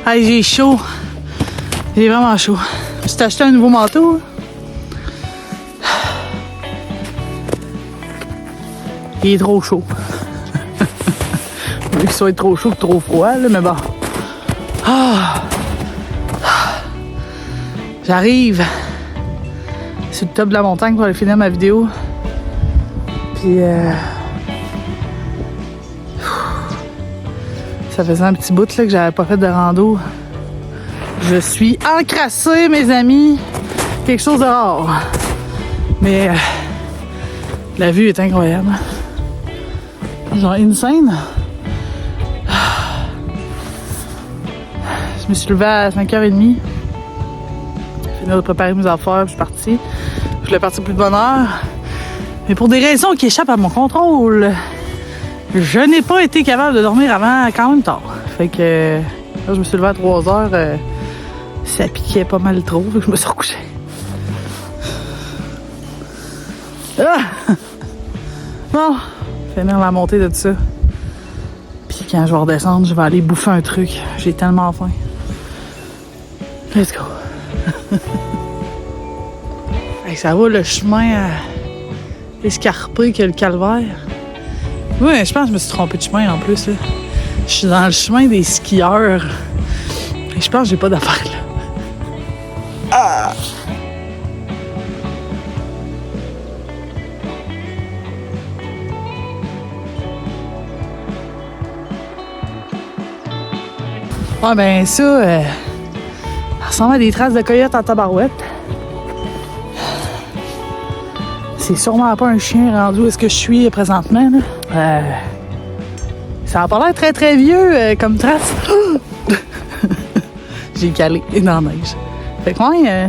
Hey, j'ai chaud. J'ai vraiment chaud. Je t'ai acheté un nouveau manteau. Il est trop chaud. Mieux qu'il soit trop chaud que trop froid, là, mais bon. Ah. J'arrive sur le top de la montagne pour aller finir ma vidéo. Puis ça faisait un petit bout là, que j'avais pas fait de rando. Je suis encrassée, mes amis. Quelque chose de rare. Mais la vue est incroyable. Genre insane. Je me suis levée à 5h30. J'ai fini de préparer mes affaires, puis je suis partie. Je voulais partir plus de bonne heure. Mais pour des raisons qui échappent à mon contrôle, je n'ai pas été capable de dormir avant quand même tard. Fait que là, je me suis levée à 3h. Ça piquait pas mal trop, fait que je me suis recouchée. Ah! Bon, finir la montée de tout ça. Puis quand je vais redescendre, je vais aller bouffer un truc. J'ai tellement faim. Let's go. Hey, ça va le chemin escarpé que le calvaire. Oui, je pense que je me suis trompée de chemin en plus. Là. Je suis dans le chemin des skieurs. Et je pense que j'ai pas d'affaires là. Ah! Ouais, ben ça ressemble à des traces de coyotes en tabarouette. C'est sûrement pas un chien rendu où est-ce que je suis présentement. Là. Ça a pas l'air très très vieux comme trace. J'ai calé dans la neige. Fait que ouais,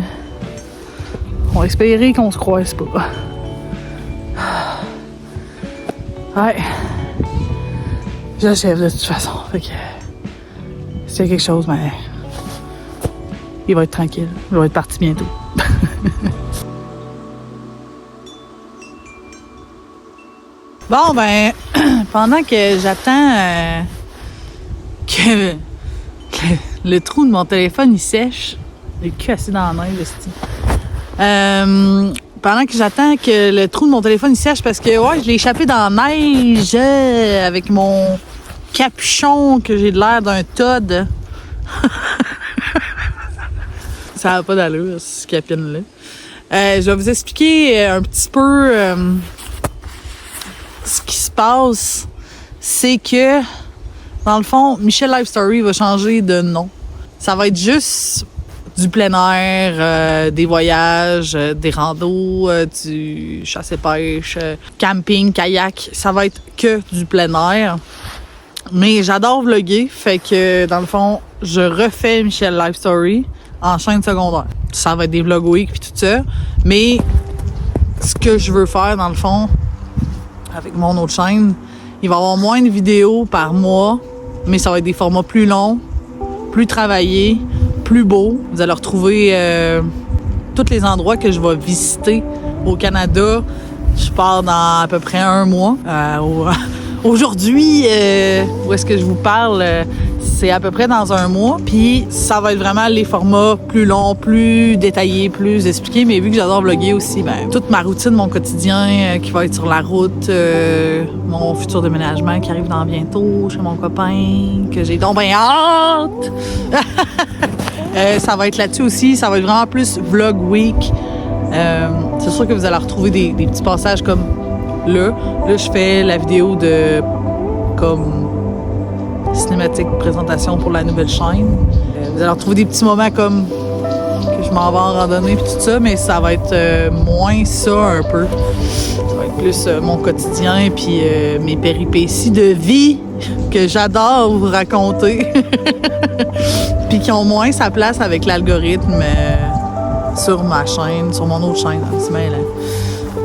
on va espérer qu'on se croise pas. Ouais. J'achève de toute façon. Fait que s'il y a quelque chose, mais il va être tranquille. Je vais être parti bientôt. Bon, ben, pendant que j'attends que le trou de mon téléphone il sèche, j'ai cassé dans la neige, pendant que j'attends que le trou de mon téléphone il sèche, parce que ouais, je l'ai échappé dans la neige avec mon capuchon que j'ai de l'air d'un Todd. Ça n'a pas d'allure, ce capine-là. Je vais vous expliquer un petit peu ce qui se passe. C'est que, dans le fond, Michel Life Story va changer de nom. Ça va être juste du plein air, des voyages, des randos, du chasse et pêche, camping, kayak. Ça va être que du plein air. Mais j'adore vlogger, fait que dans le fond, je refais Michel Life Story en chaîne secondaire. Ça va être des vlog week puis tout ça. Mais ce que je veux faire dans le fond, avec mon autre chaîne, il va y avoir moins de vidéos par mois, mais ça va être des formats plus longs, plus travaillés, plus beaux. Vous allez retrouver tous les endroits que je vais visiter au Canada. Je pars dans à peu près un mois. Aujourd'hui, où est-ce que je vous parle, c'est à peu près dans un mois. Puis ça va être vraiment les formats plus longs, plus détaillés, plus expliqués. Mais vu que j'adore vlogger aussi, ben toute ma routine, mon quotidien qui va être sur la route, mon futur déménagement qui arrive dans bientôt chez mon copain, que j'ai donc bien hâte. Ça va être là-dessus aussi. Ça va être vraiment plus vlog week. C'est sûr que vous allez retrouver des petits passages comme là, je fais la vidéo de comme cinématique présentation pour la nouvelle chaîne. Vous allez retrouver des petits moments comme que je m'en vais en randonnée puis tout ça, mais ça va être moins ça un peu. Ça va être plus mon quotidien puis mes péripéties de vie que j'adore vous raconter. Puis qui ont moins sa place avec l'algorithme sur ma chaîne, sur mon autre chaîne. C'est mêlant.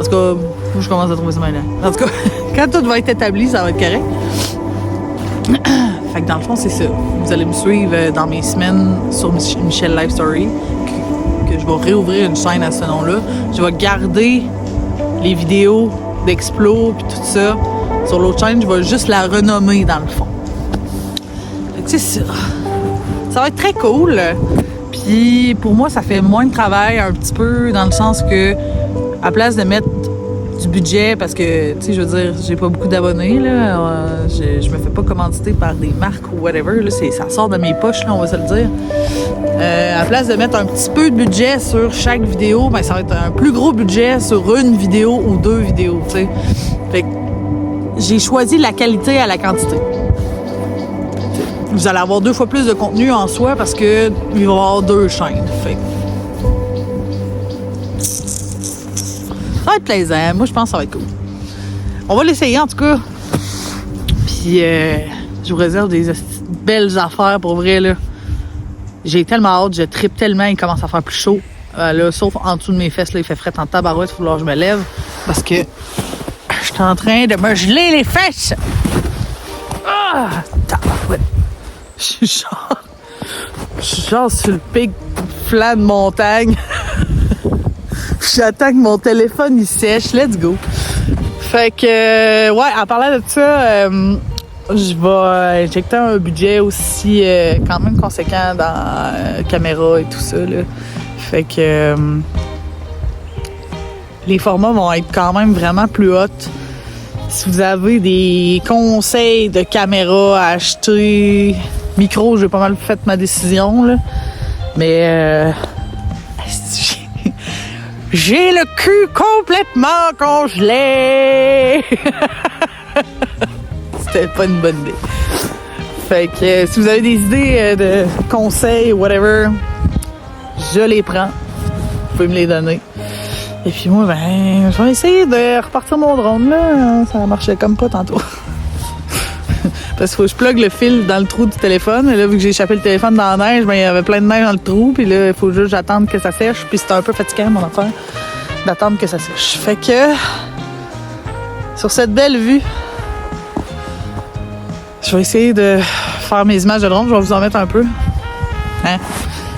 En tout cas, je commence à trouver ça mêlant. En tout cas, quand tout va être établi, ça va être correct. Fait que dans le fond, c'est ça. Vous allez me suivre dans mes semaines sur Michel Life Story, que je vais réouvrir une chaîne à ce nom-là. Je vais garder les vidéos d'Explo puis tout ça. Sur l'autre chaîne, je vais juste la renommer dans le fond. Fait que c'est ça. Ça va être très cool. Puis pour moi, ça fait moins de travail un petit peu dans le sens que à place de mettre du budget, parce que, tu sais, je veux dire, j'ai pas beaucoup d'abonnés, là. Je me fais pas commanditer par des marques ou whatever. Là, ça sort de mes poches, là, on va se le dire. À place de mettre un petit peu de budget sur chaque vidéo, ben, ça va être un plus gros budget sur une vidéo ou 2 vidéos, tu sais. Fait que j'ai choisi la qualité à la quantité. Vous allez avoir 2 fois plus de contenu en soi parce que il va y avoir 2 chaînes. Fait que ça va être plaisant. Moi, je pense que ça va être cool. On va l'essayer, en tout cas. Puis, je vous réserve des belles affaires, pour vrai, là. J'ai tellement hâte, je trippe tellement, il commence à faire plus chaud. Là, sauf en dessous de mes fesses, là, il fait fret en tabarouette, il faut que je me lève. Parce que je suis en train de me geler les fesses. Ah! Tabarouette. Je suis genre sur le pic flanc de montagne. J'attends que mon téléphone il sèche. Let's go. Fait que, ouais, en parlant de ça, je vais injecter un budget aussi quand même conséquent dans caméra et tout ça, là. Fait que les formats vont être quand même vraiment plus hauts. Si vous avez des conseils de caméra à acheter, micro, j'ai pas mal fait ma décision, là. Mais j'ai le cul complètement congelé. C'était pas une bonne idée. Fait que si vous avez des idées de conseils, whatever, je les prends. Vous pouvez me les donner. Et puis moi, ben, je vais essayer de repartir mon drone, là. Ça marchait comme pas tantôt. Parce qu'il faut que je plug le fil dans le trou du téléphone. Et là, vu que j'ai échappé le téléphone dans la neige, ben, il y avait plein de neige dans le trou. Puis là, il faut juste que j'attende que ça sèche. Puis c'était un peu fatigant, mon affaire, d'attendre que ça sèche. Fait que, sur cette belle vue, je vais essayer de faire mes images de drone. Je vais vous en mettre un peu. Hein?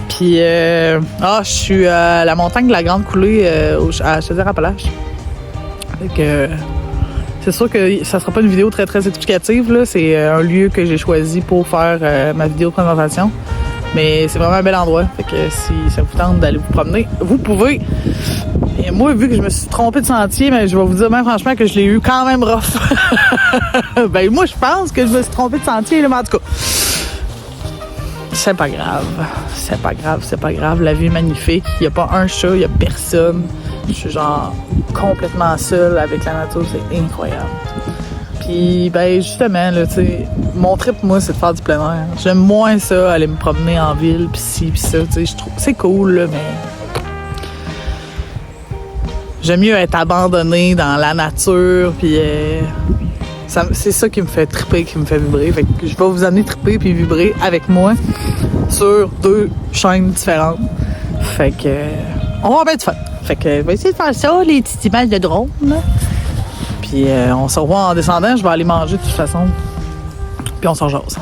Puis, je suis à la montagne de la Grande Coulée, à Chaudière-Appalaches. Fait que, c'est sûr que ça sera pas une vidéo très, très explicative, là. C'est un lieu que j'ai choisi pour faire ma vidéo de présentation. Mais c'est vraiment un bel endroit. Fait que si ça vous tente d'aller vous promener, vous pouvez. Et moi, vu que je me suis trompée de sentier, mais je vais vous dire même franchement que je l'ai eu quand même rough. Ben moi, je pense que je me suis trompée de sentier, là, mais en tout cas, c'est pas grave. C'est pas grave, c'est pas grave. La vie est magnifique. Il n'y a pas un chat, il n'y a personne. Je suis genre complètement seule avec la nature, c'est incroyable. Puis, ben justement, là, tu sais, mon trip, moi, c'est de faire du plein air. J'aime moins ça, aller me promener en ville, pis ci, pis ça, tu sais, je trouve c'est cool, là, mais j'aime mieux être abandonnée dans la nature, puis c'est ça qui me fait tripper, qui me fait vibrer. Fait que je vais vous amener tripper puis vibrer avec moi sur 2 chaînes différentes. Fait que on va avoir bien du fun. Fait que je vais essayer de faire ça, les petites images de drone, là. Puis on se revoit en descendant. Je vais aller manger de toute façon. Puis on s'en jase.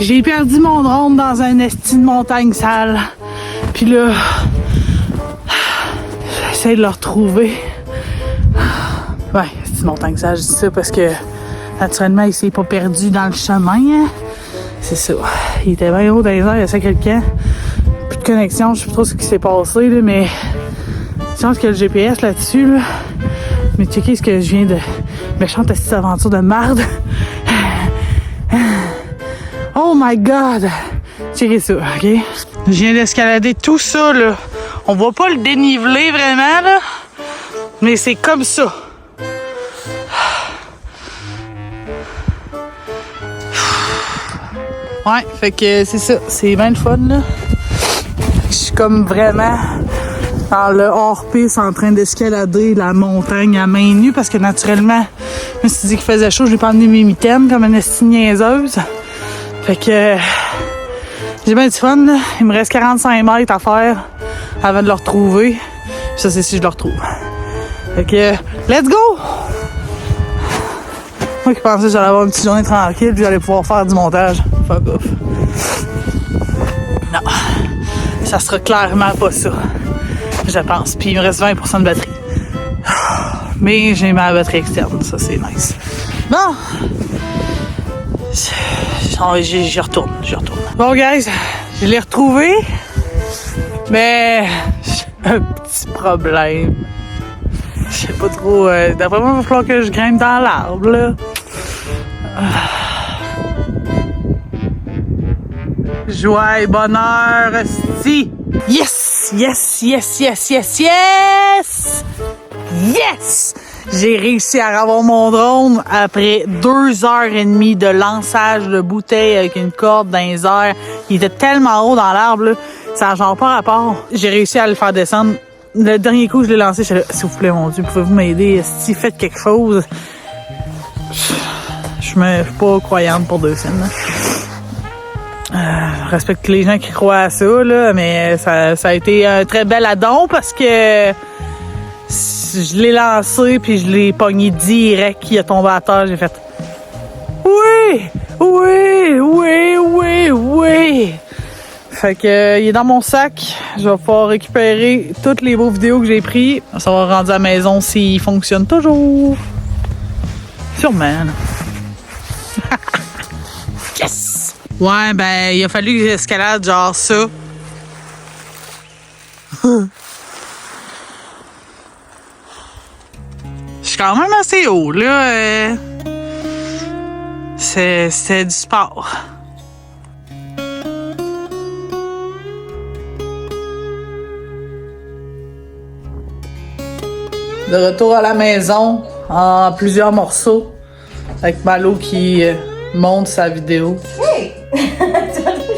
J'ai perdu mon drone dans un esti de montagne sale. Puis là, j'essaie de le retrouver. Ouais, esti de montagne sale, je dis ça parce que naturellement, il s'est pas perdu dans le chemin. Hein? C'est ça. Il était bien haut dans les airs, il y a ça quelqu'un. Plus de connexion, je sais pas trop ce qui s'est passé, là, mais je pense qu'il y a le GPS là-dessus. Là. Mais checker ce que je viens de... Méchante petite aventure de marde. Oh my god! Checkez ça, ok? Je viens d'escalader tout ça, là. On voit pas le dénivelé vraiment, là. Mais c'est comme ça. Ouais, fait que c'est ça. C'est bien le fun, là. Je suis comme vraiment dans le hors-piste en train d'escalader la montagne à main nue parce que naturellement, je me suis dit qu'il faisait chaud, j'ai pas emmené mes mitaines comme une esti niaiseuse. Fait que j'ai bien du fun, là. Il me reste 45 mètres à faire avant de le retrouver. Puis ça, c'est si je le retrouve. Fait que, let's go! Moi qui pensais que j'allais avoir une petite journée tranquille puis j'allais pouvoir faire du montage. Fuck off. Non. Ça sera clairement pas ça. Je pense. Puis il me reste 20% de batterie. Mais j'ai ma batterie externe. Ça, c'est nice. Bon. J'y retourne. Bon, guys. Je l'ai retrouvé. Mais j'ai un petit problème. Je sais pas trop. D'après moi, il va falloir que je grimpe dans l'arbre, là. Joie et bonheur, esti! Yes! Yes! Yes! Yes! Yes! Yes! Yes! J'ai réussi à avoir mon drone après 2h30 de lançage de bouteilles avec une corde dans les airs. Il était tellement haut dans l'arbre, là, ça n'a genre pas rapport. J'ai réussi à le faire descendre. Le dernier coup, je l'ai lancé, je suis là, s'il vous plaît, mon Dieu, pouvez-vous m'aider? Si faites quelque chose. Je suis pas croyante pour deux scènes. Je respecte les gens qui croient à ça, là, mais ça a été un très bel addon parce que je l'ai lancé puis je l'ai pogné direct, il a tombé à terre, j'ai fait oui! Fait que il est dans mon sac, je vais pouvoir récupérer toutes les beaux vidéos que j'ai prises. Ça va rendre à la maison s'il fonctionne toujours. Sûrement. Yes! Ouais, ben, il a fallu que j'escalade genre ça. Je suis quand même assez haut, là. C'est du sport. De retour à la maison en plusieurs morceaux avec Malo qui monte sa vidéo. Hey! Je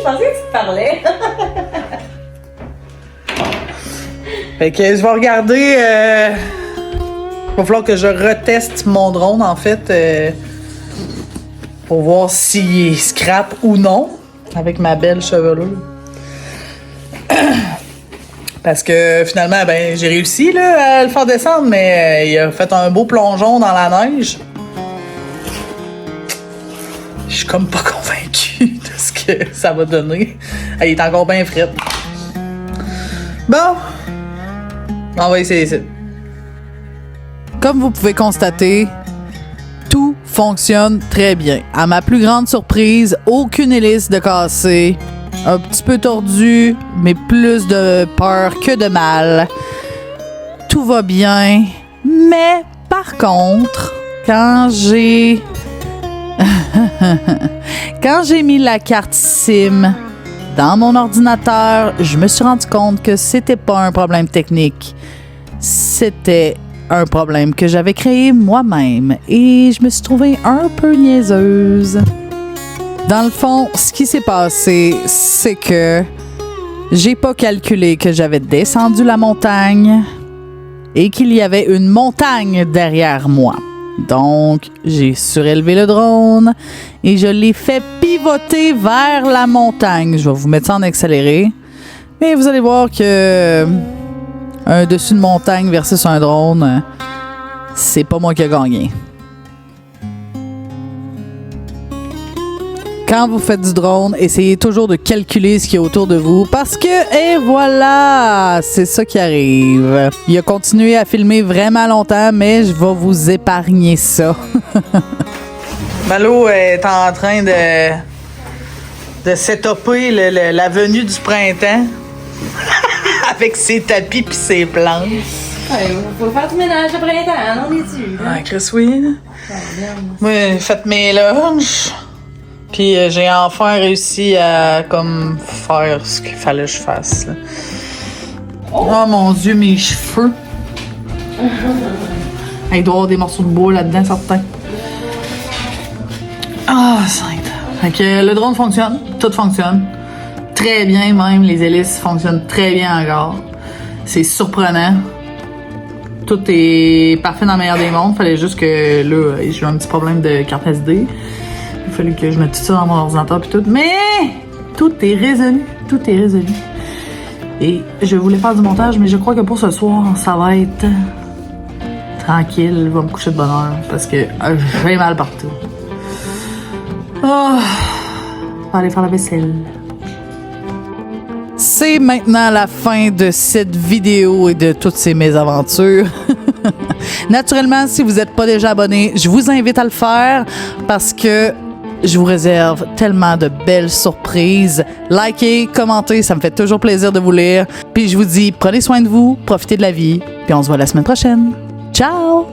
pensais que tu te parlais. Fait que je vais regarder. Il va falloir que je reteste mon drone en fait pour voir s'il est scrap ou non avec ma belle chevelure. Parce que finalement, ben j'ai réussi là, à le faire descendre, mais il a fait un beau plongeon dans la neige. Je suis comme pas convaincue de ce que ça va donner. Il est encore bien frais. Bon, on va essayer ça. Comme vous pouvez constater, tout fonctionne très bien. À ma plus grande surprise, aucune hélice de cassée. Un petit peu tordu, mais plus de peur que de mal. Tout va bien. Mais par contre, quand j'ai mis la carte SIM dans mon ordinateur, je me suis rendu compte que c'était pas un problème technique. C'était un problème que j'avais créé moi-même et je me suis trouvée un peu niaiseuse. Dans le fond, ce qui s'est passé, c'est que j'ai pas calculé que j'avais descendu la montagne et qu'il y avait une montagne derrière moi. Donc, j'ai surélevé le drone et je l'ai fait pivoter vers la montagne. Je vais vous mettre ça en accéléré. Mais vous allez voir que un dessus de montagne versus un drone, c'est pas moi qui ai gagné. quand vous faites du drone, essayez toujours de calculer ce qu'il y a autour de vous parce que, et voilà, c'est ça qui arrive. Il a continué à filmer vraiment longtemps, mais je vais vous épargner ça. Malo est en train de setuper la venue du printemps avec ses tapis pis ses plantes. Ouais, faut faire du ménage de printemps, on est dessus. Ouais, Chris, oui. Moi, faites mes lunchs. Puis j'ai enfin réussi à comme faire ce qu'il fallait que je fasse. Là. Oh mon Dieu, mes cheveux. Il doit y avoir des morceaux de bois là-dedans, certains. Ah, sainte. Fait que le drone fonctionne, tout fonctionne. Très bien même, les hélices fonctionnent très bien encore. C'est surprenant. Tout est parfait dans le meilleur des mondes. Fallait juste que là, j'ai eu un petit problème de carte SD. Il fallait que je mette tout ça dans mon ordinateur puis tout. Mais tout est résolu. Tout est résolu. Et je voulais faire du montage, mais je crois que pour ce soir, ça va être tranquille. Je vais me coucher de bonne heure parce que j'ai mal partout. Oh, je vais aller faire la vaisselle. C'est maintenant la fin de cette vidéo et de toutes ces mésaventures. Naturellement, si vous n'êtes pas déjà abonné, je vous invite à le faire parce que je vous réserve tellement de belles surprises. Likez, commentez, ça me fait toujours plaisir de vous lire. Puis je vous dis, prenez soin de vous, profitez de la vie, puis on se voit la semaine prochaine. Ciao!